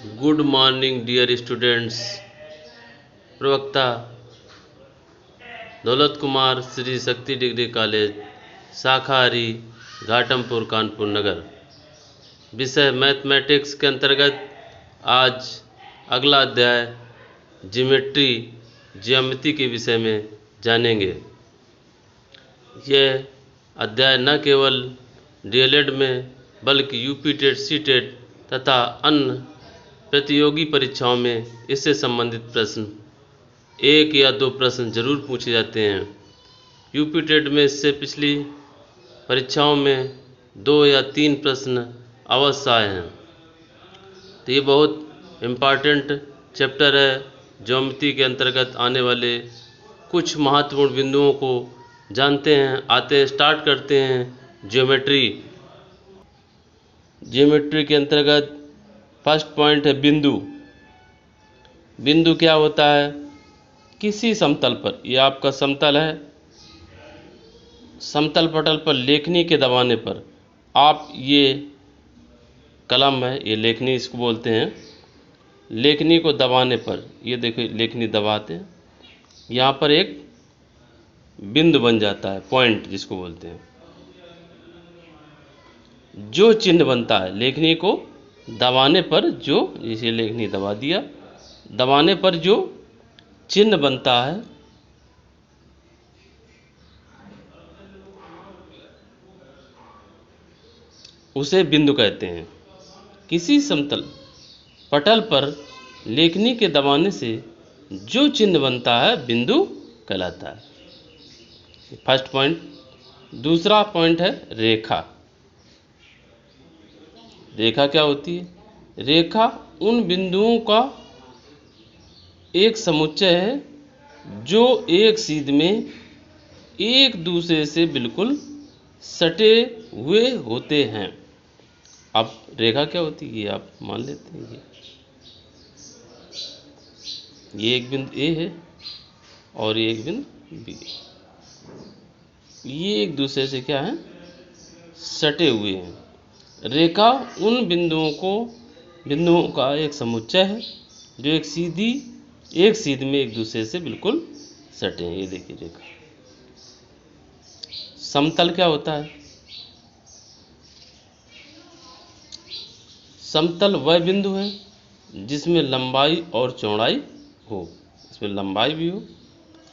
Good morning dear students. प्रवक्ता दौलत Kumar, Shri Shakti degree college, शाखा हरी, घाटमपुर, कानपुर नगर। विषय मैथमेटिक्स के अंतर्गत आज अगला अध्याय ज्योमेट्री के विषय में जानेंगे। यह अध्याय न केवल डीएलएड में बल्कि यूपी टेट, सी टेट तथा अन्य प्रतियोगी परीक्षाओं में इससे संबंधित प्रश्न एक या दो प्रश्न जरूर पूछे जाते हैं। यूपी टेट में इससे पिछली परीक्षाओं में 2 या 3 प्रश्न अवश्य आए हैं। तो ये बहुत इम्पॉर्टेंट चैप्टर है। ज्योमेट्री के अंतर्गत आने वाले कुछ महत्वपूर्ण बिंदुओं को जानते हैं। स्टार्ट करते हैं ज्योमेट्री के अंतर्गत फर्स्ट पॉइंट है बिंदु। बिंदु क्या होता है? किसी समतल पर, ये आपका समतल है, समतल पटल पर लेखनी के दबाने पर आप, ये कलम है, ये लेखनी इसको बोलते हैं, लेखनी को दबाने पर, ये देखो लेखनी दबाते हैं, यहाँ पर एक बिंदु बन जाता है, पॉइंट जिसको बोलते हैं। जो चिन्ह बनता है लेखनी को दबाने पर, जो जैसे लेखनी दबा दिया, दबाने पर जो चिन्ह बनता है उसे बिंदु कहते हैं। किसी समतल पटल पर लेखनी के दबाने से जो चिन्ह बनता है बिंदु कहलाता है। First point. दूसरा पॉइंट है रेखा। रेखा क्या होती है? रेखा उन बिंदुओं का एक समुच्चय है जो एक सीध में एक दूसरे से बिल्कुल सटे हुए होते हैं। अब रेखा क्या होती है ये आप मान लेते हैं। ये एक बिंदु ए है और ये एक बिंदु बी। ये एक दूसरे से क्या है? सटे हुए हैं। रेखा उन बिंदुओं का एक समुच्चय है जो एक सीध में एक दूसरे से बिल्कुल सटे हैं। ये देखिए रेखा। समतल क्या होता है? समतल वह बिंदु है जिसमें लंबाई और चौड़ाई हो, इसमें लंबाई भी हो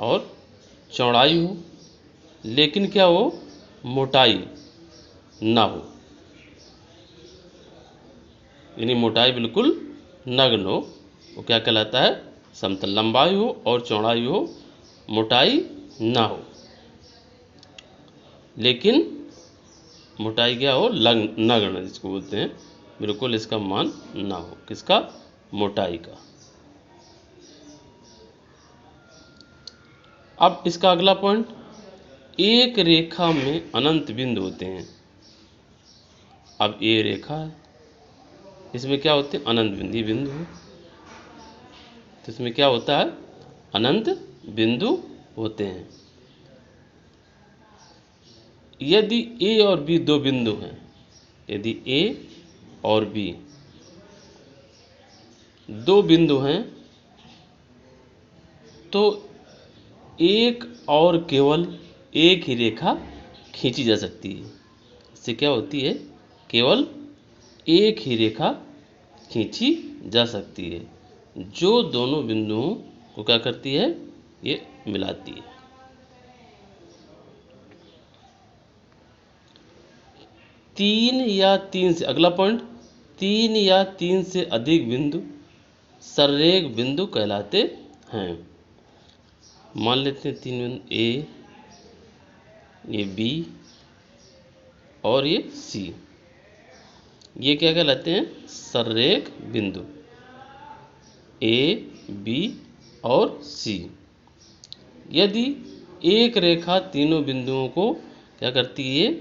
और चौड़ाई हो, लेकिन क्या हो? मोटाई ना हो, यानी मोटाई बिल्कुल नग्न हो, वो क्या कहलाता है? समतल। लंबाई हो और चौड़ाई हो, मोटाई ना हो, लेकिन मोटाई क्या हो? नग्न जिसको बोलते हैं, बिल्कुल इसका मान ना हो। किसका? मोटाई का। अब इसका अगला पॉइंट, एक रेखा में अनंत बिंदु होते हैं। अब ये रेखा है, इसमें क्या होते हैं? अनंत बिंदु। बिंदु है तो इसमें क्या होता है? अनंत बिंदु होते हैं। यदि ए और बी दो बिंदु हैं, यदि ए और बी दो बिंदु हैं तो एक और केवल एक ही रेखा खींची जा सकती है। इससे क्या होती है? केवल एक ही रेखा खींची जा सकती है जो दोनों बिंदुओं को क्या करती है? ये मिलाती है। अगला पॉइंट, 3 या 3 से अधिक बिंदु सररेख बिंदु कहलाते हैं। मान लेते हैं 3 बिंदु, ए, ये बी और ये सी, ये क्या कहलाते हैं? सररेख बिंदु। ए, बी और सी। यदि एक रेखा तीनों बिंदुओं को क्या करती है?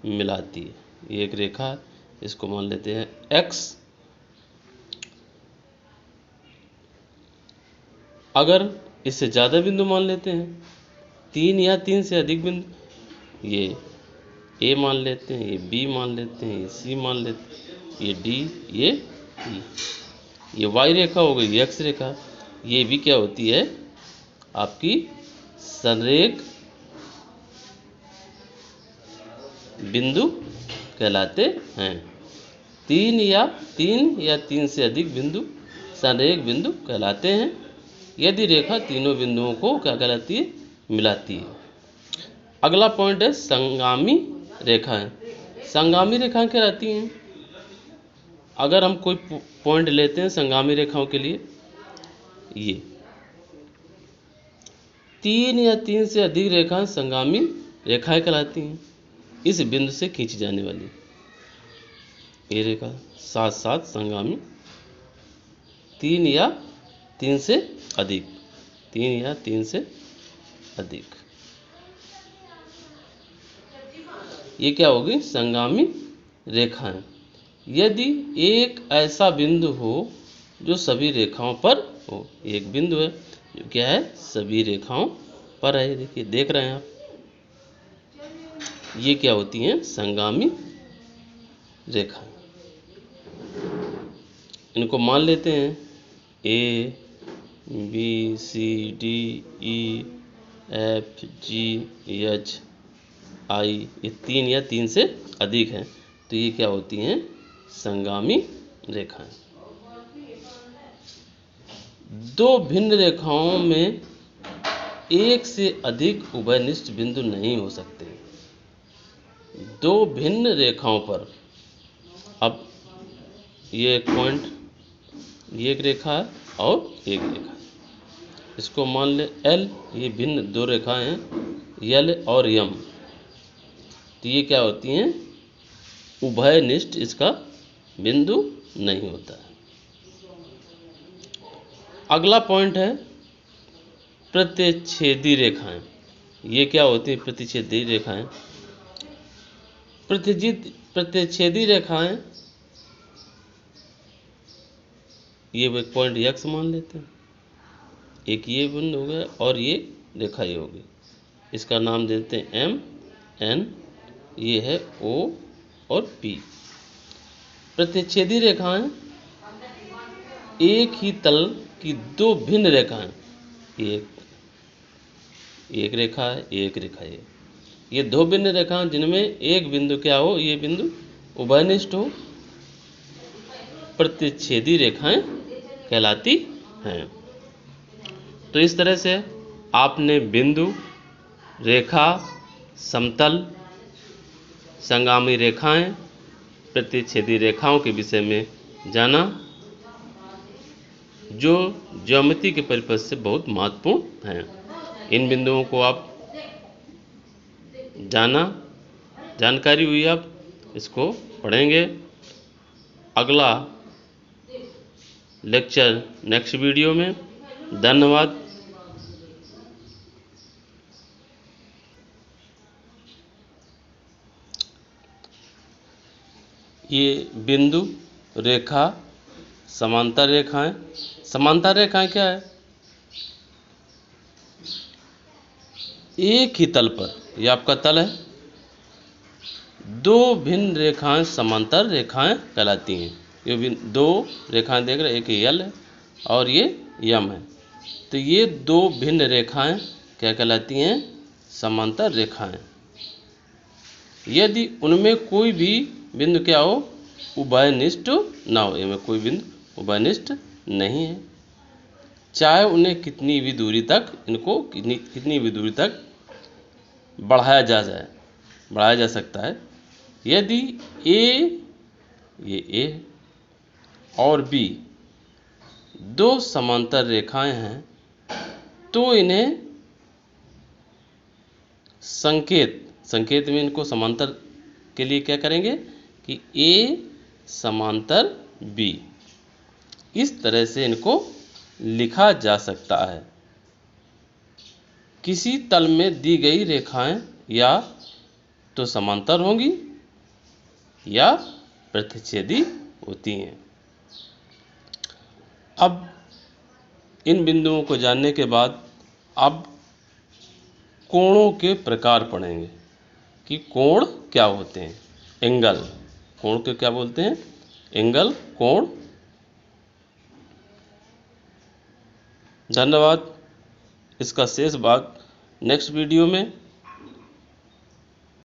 मिलाती है। एक रेखा, इसको मान लेते हैं एक्स। अगर इससे ज़्यादा बिंदु मान लेते हैं, 3 या 3 से अधिक बिंदु, ये ए मान लेते हैं, ये बी मान लेते हैं, ये सी मान लेते हैं, ये डी, ये ई। ये वाई रेखा हो गई, एक्स रेखा। ये भी क्या होती है, आपकी संरेख बिंदु कहलाते हैं। तीन या तीन से अधिक बिंदु संरेख बिंदु कहलाते हैं यदि रेखा तीनों बिंदुओं को क्या कहलाती है, मिलाती है। अगला पॉइंट है संगामी रेखाएं। संगामी रेखाएं कहलाती हैं, अगर हम कोई पॉइंट लेते हैं संगामी रेखाओं के लिए, ये तीन या तीन से अधिक रेखाएं संगामी रेखाएं कहलाती हैं। इस बिंदु से खींची जाने वाली ये रेखा साथ साथ संगामी, तीन या तीन से अधिक, तीन या तीन से अधिक, ये क्या होगी, संगामी रेखाएं। यदि एक ऐसा बिंदु हो जो सभी रेखाओं पर हो, एक बिंदु है जो क्या है, सभी रेखाओं पर है। देखिए, देख रहे हैं आप, ये क्या होती हैं, संगामी रेखाएं। इनको मान लेते हैं A B C D E F G H I, ये तीन या तीन से अधिक हैं, तो ये क्या होती हैं, संगामी रेखाएं। दो भिन्न रेखाओं में एक से अधिक उभयनिष्ठ बिंदु नहीं हो सकते। दो भिन्न रेखाओं पर, अब ये एक पॉइंट, ये एक रेखा है और एक रेखा है, इसको मान ले एल, ये भिन्न दो रेखाएं हैं एल और यम, तो ये क्या होती हैं, उभयनिष्ठ इसका बिंदु नहीं होता है। अगला पॉइंट है प्रतिच्छेदी रेखाएं। ये क्या होती है, प्रतिच्छेदी रेखाएं। प्रतिच्छेदी रेखाएं, ये एक पॉइंट एक्स मान लेते हैं, एक ये बिंदु हो गया और ये रेखा ये होगी, इसका नाम देते हैं एम एन, ये है ओ और पी। प्रतिच्छेदी रेखाएं एक ही तल की दो भिन्न रेखाएं, एक रेखा है, एक रेखा है, ये दो भिन्न रेखाएं जिनमें एक बिंदु क्या हो, ये बिंदु उभयनिष्ठ हो, प्रतिच्छेदी रेखाएं कहलाती हैं। तो इस तरह से आपने बिंदु, रेखा, समतल, संगामी रेखाएं, प्रतिच्छेदी रेखाओं के विषय में जाना, जो ज्योमेट्री के परिपथ से बहुत महत्वपूर्ण हैं। इन बिंदुओं को आप जानकारी हुई, आप इसको पढ़ेंगे। अगला लेक्चर नेक्स्ट वीडियो में। धन्यवाद। ये बिंदु, रेखा, समांतर रेखाएं। समांतर रेखाएं क्या है, एक ही तल पर, यह आपका तल है, दो भिन्न रेखाएं समांतर रेखाएं कहलाती हैं। ये दो रेखाएं देख रहे हैं, एक यल है और ये यम है, तो ये दो भिन्न रेखाएं क्या कहलाती हैं, समांतर रेखाएं। यदि उनमें कोई भी बिंदु क्या हो, उभयनिष्ठ ना हो, इनमें कोई बिंदु उभयनिष्ठ नहीं है, चाहे उन्हें कितनी भी दूरी तक, इनको कितनी भी दूरी तक बढ़ाया जा सकता है। यदि ए, ये ए और बी दो समांतर रेखाएं हैं, तो इन्हें संकेत में इनको समांतर के लिए क्या करेंगे कि ए समांतर बी, इस तरह से इनको लिखा जा सकता है। किसी तल में दी गई रेखाएं या तो समांतर होंगी या प्रतिच्छेदी होती हैं। अब इन बिंदुओं को जानने के बाद अब कोणों के प्रकार पढ़ेंगे कि कोण क्या होते हैं। एंगल, कोण को क्या बोलते हैं, एंगल, कोण। धन्यवाद। इसका शेष भाग नेक्स्ट वीडियो में